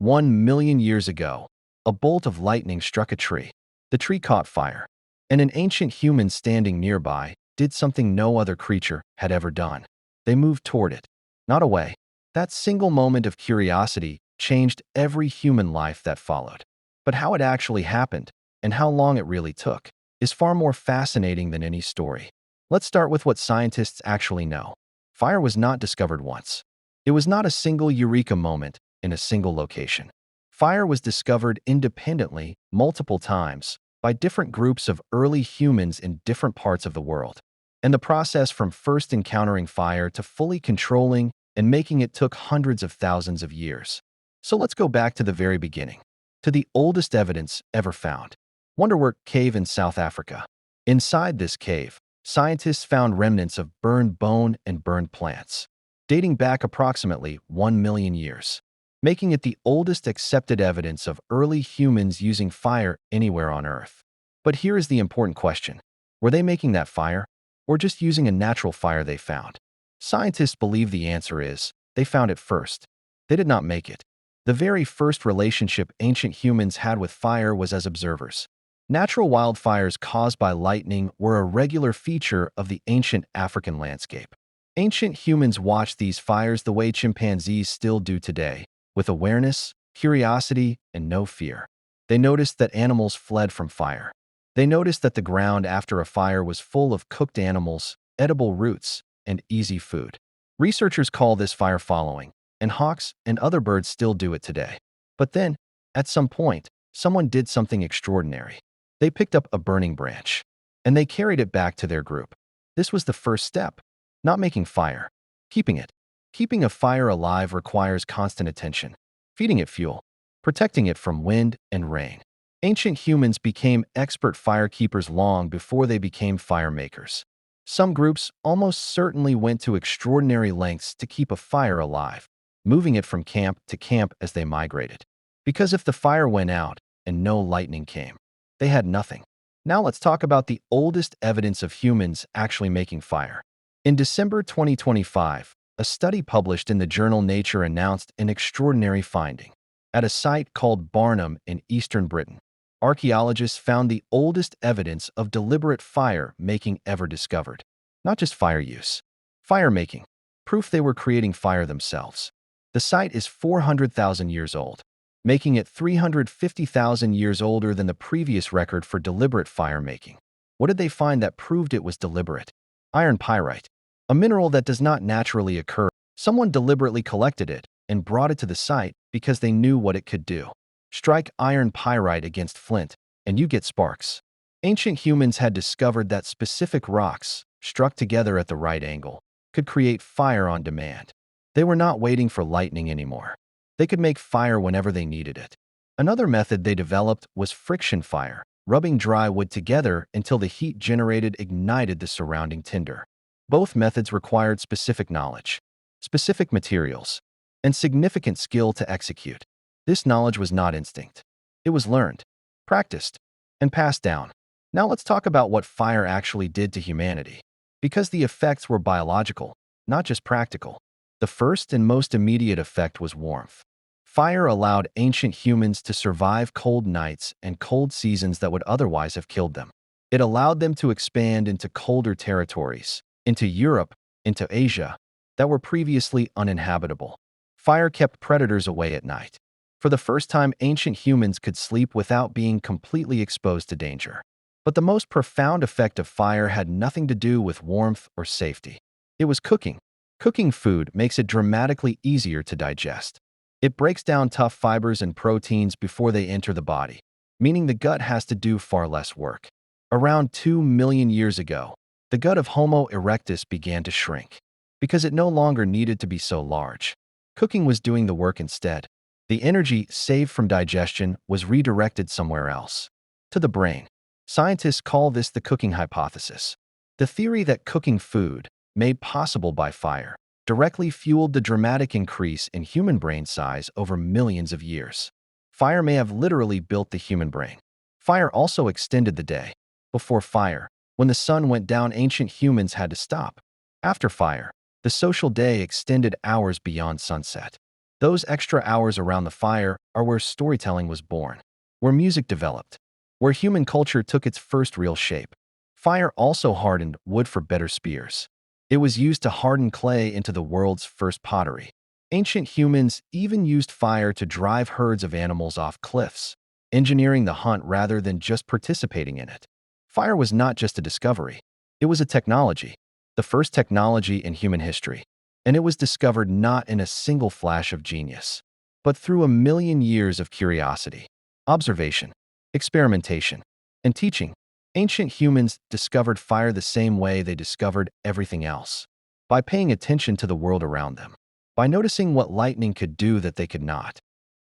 1 million years ago, a bolt of lightning struck a tree. The tree caught fire, and an ancient human standing nearby did something no other creature had ever done. They moved toward it, not away. That single moment of curiosity changed every human life that followed. But how it actually happened, and how long it really took, is far more fascinating than any story. Let's start with what scientists actually know. Fire was not discovered once. It was not a single eureka moment in a single location. Fire was discovered independently multiple times by different groups of early humans in different parts of the world. And the process from first encountering fire to fully controlling and making it took hundreds of thousands of years. So let's go back to the very beginning, to the oldest evidence ever found. Wonderwork Cave in South Africa. Inside this cave, scientists found remnants of burned bone and burned plants, dating back approximately 1 million years, making it the oldest accepted evidence of early humans using fire anywhere on Earth. But here is the important question. Were they making that fire, or just using a natural fire they found? Scientists believe the answer is, they found it first. They did not make it. The very first relationship ancient humans had with fire was as observers. Natural wildfires caused by lightning were a regular feature of the ancient African landscape. Ancient humans watched these fires the way chimpanzees still do today, with awareness, curiosity, and no fear. They noticed that animals fled from fire. They noticed that the ground after a fire was full of cooked animals, edible roots, and easy food. Researchers call this fire following, and hawks and other birds still do it today. But then, at some point, someone did something extraordinary. They picked up a burning branch, and they carried it back to their group. This was the first step, not making fire, keeping it. Keeping a fire alive requires constant attention, feeding it fuel, protecting it from wind and rain. Ancient humans became expert firekeepers long before they became fire makers. Some groups almost certainly went to extraordinary lengths to keep a fire alive, moving it from camp to camp as they migrated. Because if the fire went out and no lightning came, they had nothing. Now let's talk about the oldest evidence of humans actually making fire. In December 2025, a study published in the journal Nature announced an extraordinary finding. At a site called Barnum in eastern Britain, archaeologists found the oldest evidence of deliberate fire making ever discovered. Not just fire use, fire making, proof they were creating fire themselves. The site is 400,000 years old, making it 350,000 years older than the previous record for deliberate fire making. What did they find that proved it was deliberate? Iron pyrite, a mineral that does not naturally occur. Someone deliberately collected it and brought it to the site because they knew what it could do. Strike iron pyrite against flint, and you get sparks. Ancient humans had discovered that specific rocks, struck together at the right angle, could create fire on demand. They were not waiting for lightning anymore. They could make fire whenever they needed it. Another method they developed was friction fire, rubbing dry wood together until the heat generated ignited the surrounding tinder. Both methods required specific knowledge, specific materials, and significant skill to execute. This knowledge was not instinct. It was learned, practiced, and passed down. Now let's talk about what fire actually did to humanity. Because the effects were biological, not just practical. The first and most immediate effect was warmth. Fire allowed ancient humans to survive cold nights and cold seasons that would otherwise have killed them. It allowed them to expand into colder territories, into Europe, into Asia, that were previously uninhabitable. Fire kept predators away at night. For the first time, ancient humans could sleep without being completely exposed to danger. But the most profound effect of fire had nothing to do with warmth or safety. It was cooking. Cooking food makes it dramatically easier to digest. It breaks down tough fibers and proteins before they enter the body, meaning the gut has to do far less work. Around 2 million years ago, the gut of Homo erectus began to shrink because it no longer needed to be so large. Cooking was doing the work instead. The energy saved from digestion was redirected somewhere else, to the brain. Scientists call this the cooking hypothesis. The theory that cooking food, made possible by fire, directly fueled the dramatic increase in human brain size over millions of years. Fire may have literally built the human brain. Fire also extended the day. Before fire, when the sun went down, ancient humans had to stop. After fire, the social day extended hours beyond sunset. Those extra hours around the fire are where storytelling was born, where music developed, where human culture took its first real shape. Fire also hardened wood for better spears. It was used to harden clay into the world's first pottery. Ancient humans even used fire to drive herds of animals off cliffs, engineering the hunt rather than just participating in it. Fire was not just a discovery, it was a technology, the first technology in human history. And it was discovered not in a single flash of genius, but through a million years of curiosity, observation, experimentation, and teaching. Ancient humans discovered fire the same way they discovered everything else, by paying attention to the world around them, by noticing what lightning could do that they could not,